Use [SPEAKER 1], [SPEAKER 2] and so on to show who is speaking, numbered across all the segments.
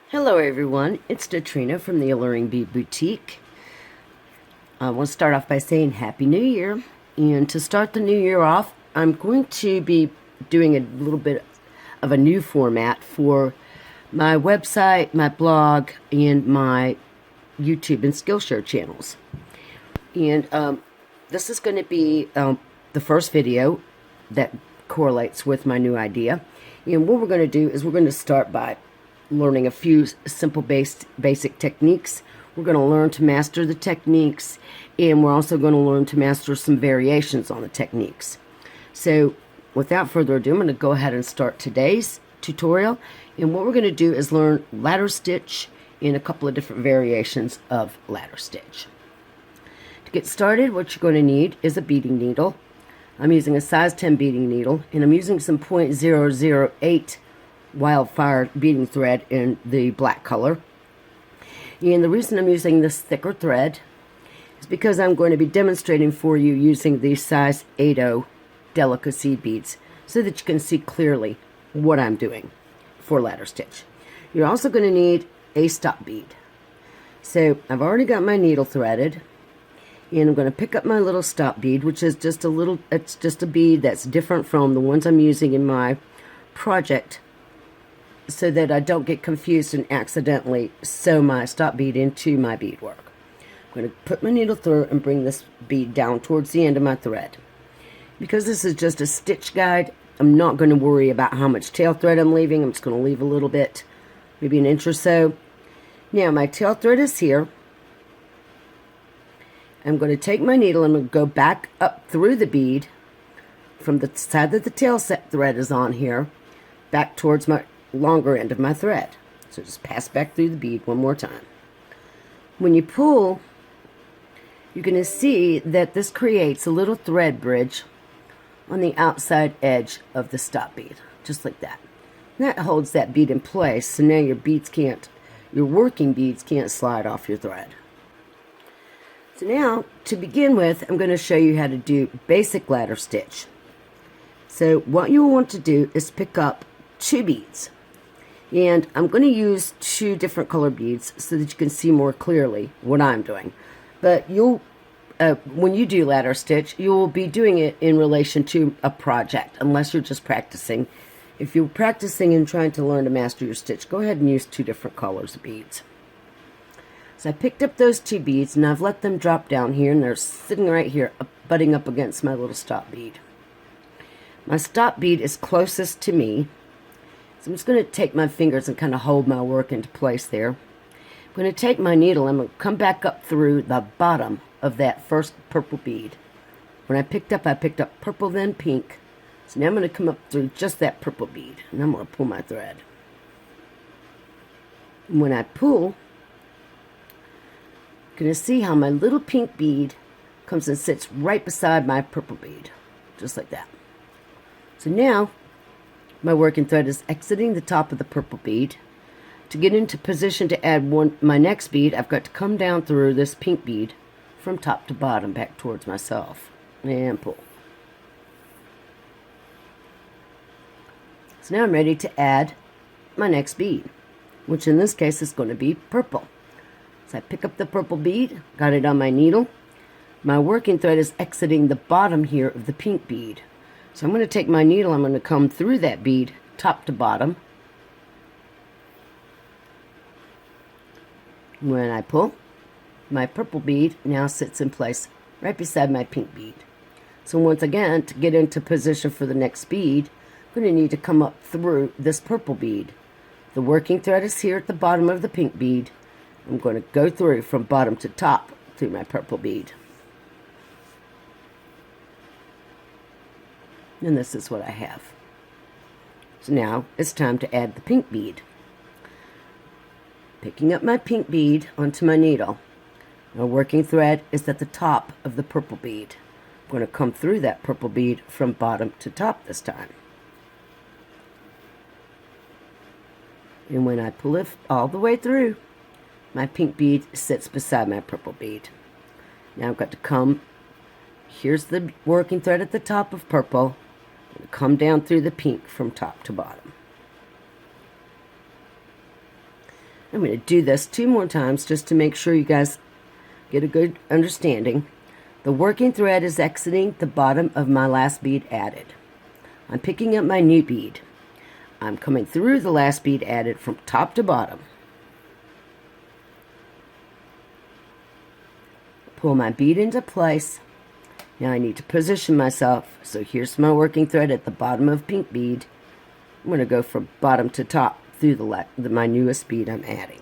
[SPEAKER 1] Hello everyone, it's Katrina from the Alluring Bead Boutique. I want to start off by saying Happy New Year. And to start the new year off, I'm going to be doing a little bit of a new format for my website, my blog, and my YouTube and Skillshare channels. And this is going to be the first video that correlates with my new idea. And what we're going to do is we're going to start by learning a few simple basic techniques. We're going to learn to master the techniques, and we're also going to learn to master some variations on the techniques. So without further ado, I'm going to go ahead and start today's tutorial. And what we're going to do is learn ladder stitch and a couple of different variations of ladder stitch. To get started, what you're going to need is a beading needle. I'm using a size 10 beading needle, and I'm using some .008 wildfire beading thread in the black color. And the reason I'm using this thicker thread is because I'm going to be demonstrating for you using these size 80 delicacy beads so that you can see clearly what I'm doing for ladder stitch. You're also going to need a stop bead. So I've already got my needle threaded, and I'm going to pick up my little stop bead, which is just a little, it's just a bead that's different from the ones I'm using in my project, so that I don't get confused and accidentally sew my stop bead into my beadwork. I'm going to put my needle through and bring this bead down towards the end of my thread. Because this is just a stitch guide, I'm not going to worry about how much tail thread I'm leaving. I'm just going to leave a little bit, maybe an inch or so. Now my tail thread is here. I'm going to take my needle and I'm going to go back up through the bead from the side that the tail set thread is on here, back towards my longer end of my thread. So just pass back through the bead one more time. When you pull, you're going to see that this creates a little thread bridge on the outside edge of the stop bead, just like that. And that holds that bead in place, so now your working beads can't slide off your thread. So now, to begin with, I'm going to show you how to do basic ladder stitch. So what you'll want to do is pick up 2 beads. And I'm going to use 2 different color beads so that you can see more clearly what I'm doing. But you'll, when you do ladder stitch, you'll be doing it in relation to a project, unless you're just practicing. If you're practicing and trying to learn to master your stitch, go ahead and use 2 different colors of beads. So I picked up those 2 beads, and I've let them drop down here, and they're sitting right here, butting up against my little stop bead. My stop bead is closest to me. So I'm just going to take my fingers and kind of hold my work into place there. I'm going to take my needle and I'm going to come back up through the bottom of that first purple bead. When I picked up purple, then pink. So now I'm going to come up through just that purple bead, and I'm going to pull my thread. And when I pull, you're going to see how my little pink bead comes and sits right beside my purple bead, just like that. So now my working thread is exiting the top of the purple bead. To get into position to add my next bead, I've got to come down through this pink bead from top to bottom back towards myself and pull. So now I'm ready to add my next bead, which in this case is going to be purple. So I pick up the purple bead, got it on my needle. My working thread is exiting the bottom here of the pink bead. So I'm going to take my needle, I'm going to come through that bead, top to bottom. When I pull, my purple bead now sits in place right beside my pink bead. So once again, to get into position for the next bead, I'm going to need to come up through this purple bead. The working thread is here at the bottom of the pink bead. I'm going to go through from bottom to top through my purple bead. And this is what I have. So now it's time to add the pink bead. Picking up my pink bead onto my needle. My working thread is at the top of the purple bead. I'm going to come through that purple bead from bottom to top this time. And when I pull it all the way through, my pink bead sits beside my purple bead. Now I've got to come, here's the working thread at the top of purple, and come down through the pink from top to bottom. I'm going to do this 2 more times just to make sure you guys get a good understanding. The working thread is exiting the bottom of my last bead added. I'm picking up my new bead. I'm coming through the last bead added from top to bottom. Pull my bead into place. Now I need to position myself. So here's my working thread at the bottom of pink bead. I'm going to go from bottom to top through my newest bead I'm adding.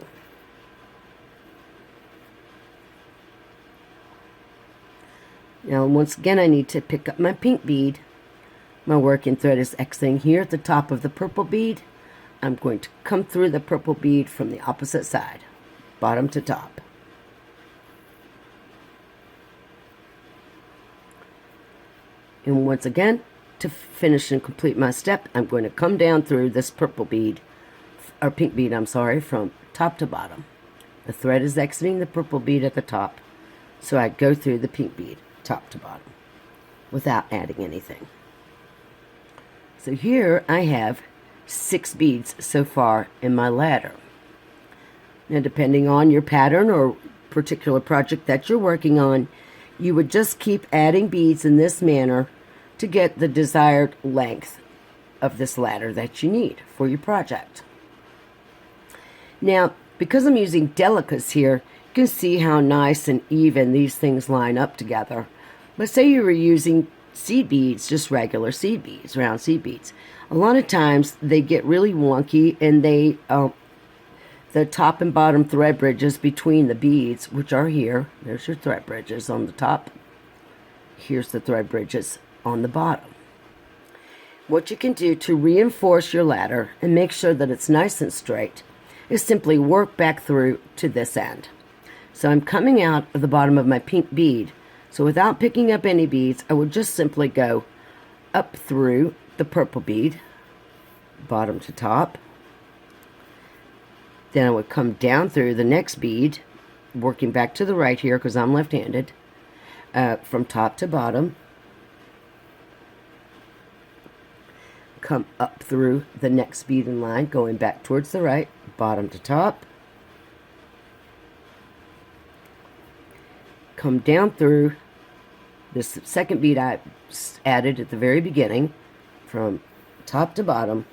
[SPEAKER 1] Now once again I need to pick up my pink bead. My working thread is exiting here at the top of the purple bead. I'm going to come through the purple bead from the opposite side, bottom to top. And once again, to finish and complete my step, I'm going to come down through this purple bead, or pink bead, I'm sorry, from top to bottom. The thread is exiting the purple bead at the top, so I go through the pink bead, top to bottom, without adding anything. So here I have 6 beads so far in my ladder. Now depending on your pattern or particular project that you're working on, you would just keep adding beads in this manner to get the desired length of this ladder that you need for your project. Now, because I'm using delicas here, you can see how nice and even these things line up together. But say you were using seed beads, just regular seed beads, round seed beads. A lot of times they get really wonky, and they the top and bottom thread bridges between the beads, which are here. There's your thread bridges on the top. Here's the thread bridges on the bottom. What you can do to reinforce your ladder and make sure that it's nice and straight is simply work back through to this end. So I'm coming out of the bottom of my pink bead. So without picking up any beads, I would just simply go up through the purple bead, bottom to top. Then I would come down through the next bead, working back to the right here because I'm left-handed, from top to bottom. Come up through the next bead in line, going back towards the right, bottom to top. Come down through this second bead I added at the very beginning, from top to bottom.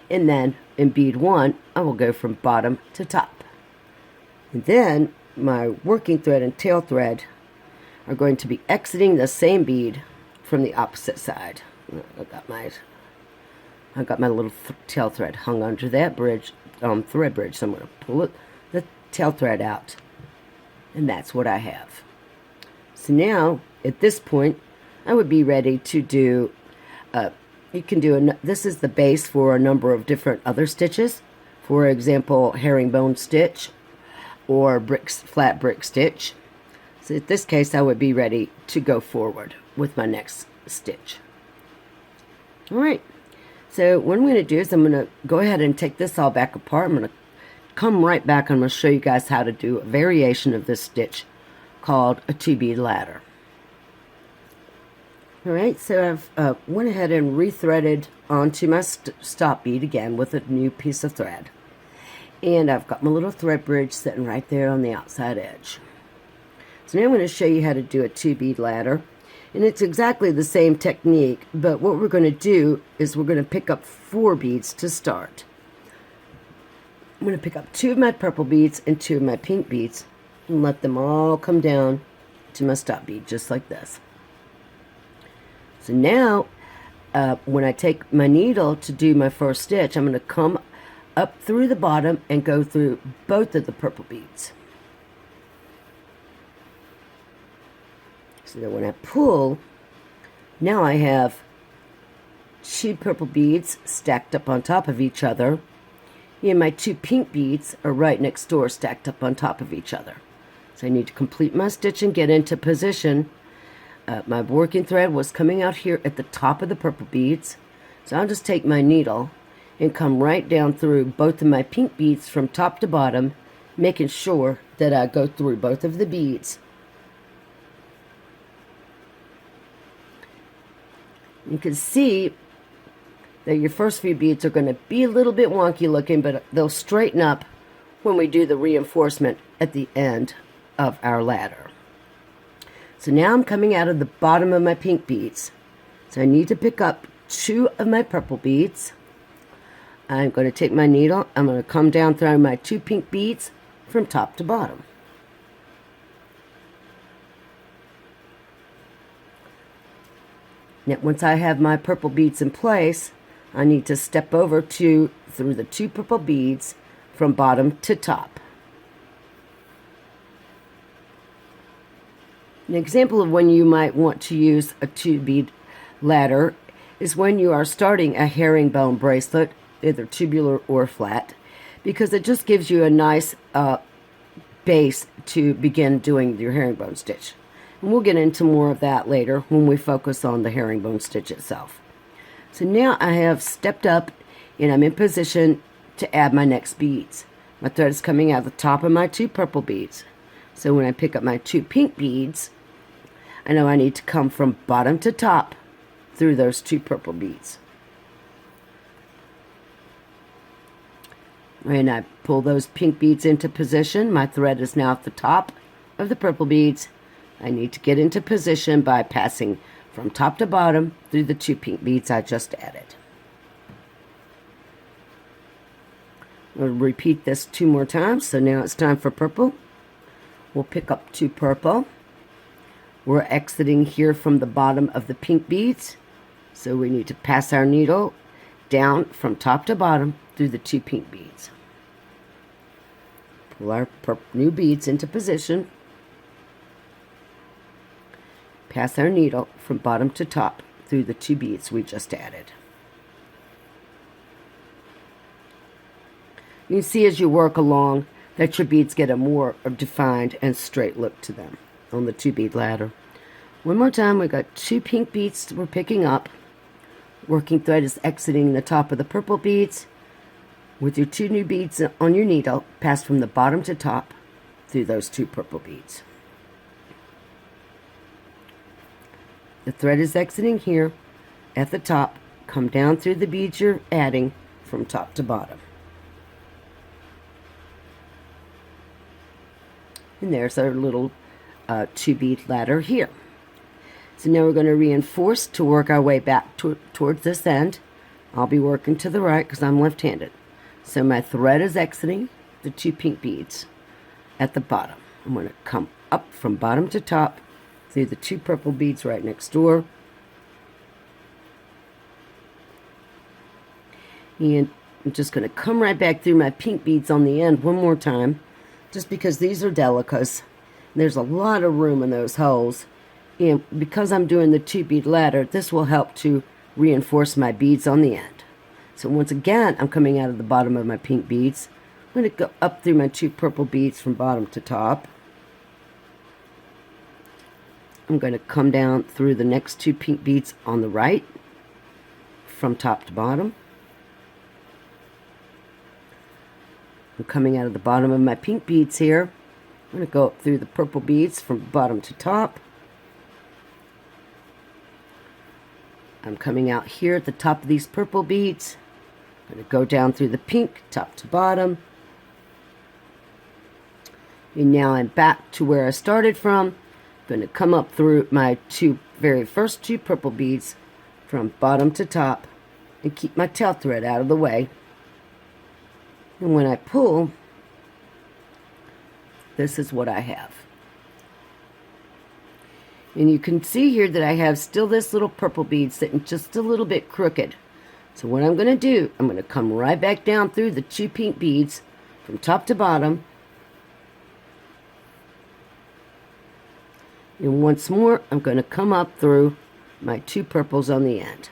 [SPEAKER 1] And then in bead 1, I will go from bottom to top. And then my working thread and tail thread are going to be exiting the same bead from the opposite side. I got my little tail thread hung under that bridge, thread bridge, so I'm going to pull the tail thread out. And that's what I have. So now, at this point, I would be ready to do, you can do, this is the base for a number of different other stitches. For example, herringbone stitch or flat brick stitch. So in this case, I would be ready to go forward with my next stitch. Alright, so what I'm going to do is I'm going to go ahead and take this all back apart. I'm going to come right back and I'm going to show you guys how to do a variation of this stitch called a 2-bead ladder. Alright, so I've went ahead and rethreaded onto my stop bead again with a new piece of thread. And I've got my little thread bridge sitting right there on the outside edge. So now I'm going to show you how to do a 2-bead ladder. And it's exactly the same technique, but what we're going to do is we're going to pick up 4 beads to start. I'm going to pick up 2 of my purple beads and 2 of my pink beads and let them all come down to my stop bead, just like this. So now, when I take my needle to do my first stitch, I'm going to come up through the bottom and go through both of the purple beads. So that when I pull, now I have 2 purple beads stacked up on top of each other, and my 2 pink beads are right next door stacked up on top of each other. So I need to complete my stitch and get into position. My working thread was coming out here at the top of the purple beads, so I'll just take my needle and come right down through both of my pink beads from top to bottom, making sure that I go through both of the beads. You can see that your first few beads are going to be a little bit wonky looking, but they'll straighten up when we do the reinforcement at the end of our ladder. So now I'm coming out of the bottom of my pink beads. So I need to pick up 2 of my purple beads. I'm going to take my needle. I'm going to come down through my 2 pink beads from top to bottom. Now, once I have my purple beads in place, I need to step over through the 2 purple beads from bottom to top. An example of when you might want to use a 2-bead ladder is when you are starting a herringbone bracelet, either tubular or flat, because it just gives you a nice base to begin doing your herringbone stitch. And we'll get into more of that later when we focus on the herringbone stitch itself. So now I have stepped up and I'm in position to add my next beads. My thread is coming out the top of my 2 purple beads. So when I pick up my 2 pink beads, I know I need to come from bottom to top through those 2 purple beads. When I pull those pink beads into position, my thread is now at the top of the purple beads. I need to get into position by passing from top to bottom through the 2 pink beads I just added. We'll repeat this 2 more times. So now it's time for purple. We'll pick up 2 purple. We're exiting here from the bottom of the pink beads. So we need to pass our needle down from top to bottom through the 2 pink beads. Pull our new beads into position. Pass our needle from bottom to top through the 2 beads we just added. You can see as you work along that your beads get a more defined and straight look to them on the 2-bead ladder. One more time, we got 2 pink beads we're picking up. Working thread is exiting the top of the purple beads. With your 2 new beads on your needle, pass from the bottom to top through those 2 purple beads. The thread is exiting here at the top. Come down through the beads you're adding from top to bottom. And there's our little 2-bead ladder here. So now we're going to reinforce to work our way back towards this end. I'll be working to the right because I'm left-handed. So my thread is exiting the 2 pink beads at the bottom. I'm going to come up from bottom to top through the 2 purple beads right next door. And I'm just going to come right back through my pink beads on the end one more time, just because these are delicas. There's a lot of room in those holes. And because I'm doing the 2-bead ladder, this will help to reinforce my beads on the end. So once again, I'm coming out of the bottom of my pink beads. I'm going to go up through my 2 purple beads from bottom to top. I'm going to come down through the next 2 pink beads on the right from top to bottom. I'm coming out of the bottom of my pink beads here. I'm going to go up through the purple beads from bottom to top. I'm coming out here at the top of these purple beads. I'm going to go down through the pink top to bottom. And now I'm back to where I started from. I'm going to come up through my very first 2 purple beads from bottom to top and keep my tail thread out of the way. And when I pull, this is what I have. And you can see here that I have still this little purple bead sitting just a little bit crooked. So what I'm going to do, I'm going to come right back down through the 2 pink beads from top to bottom. And once more, I'm going to come up through my 2 purples on the end.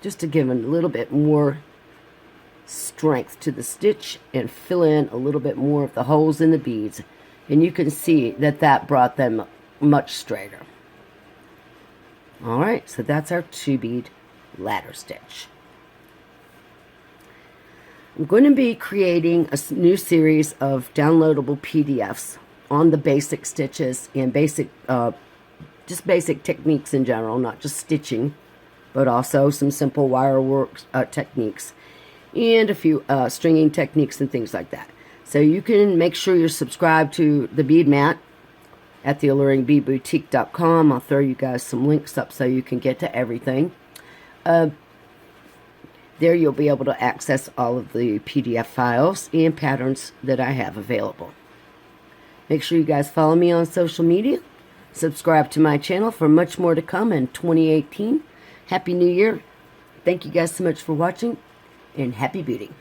[SPEAKER 1] Just to give a little bit more strength to the stitch and fill in a little bit more of the holes in the beads. And you can see that that brought them much straighter. Alright, so that's our 2-bead ladder stitch. I'm going to be creating a new series of downloadable PDFs on the basic stitches and just basic techniques in general, not just stitching, but also some simple wire work techniques and a few stringing techniques and things like that. So you can make sure you're subscribed to the bead mat at the alluringbeadboutique.com. I'll throw you guys some links up so you can get to everything. There you'll be able to access all of the PDF files and patterns that I have available. Make sure you guys follow me on social media. Subscribe to my channel for much more to come in 2018. Happy New Year. Thank you guys so much for watching, and happy beading.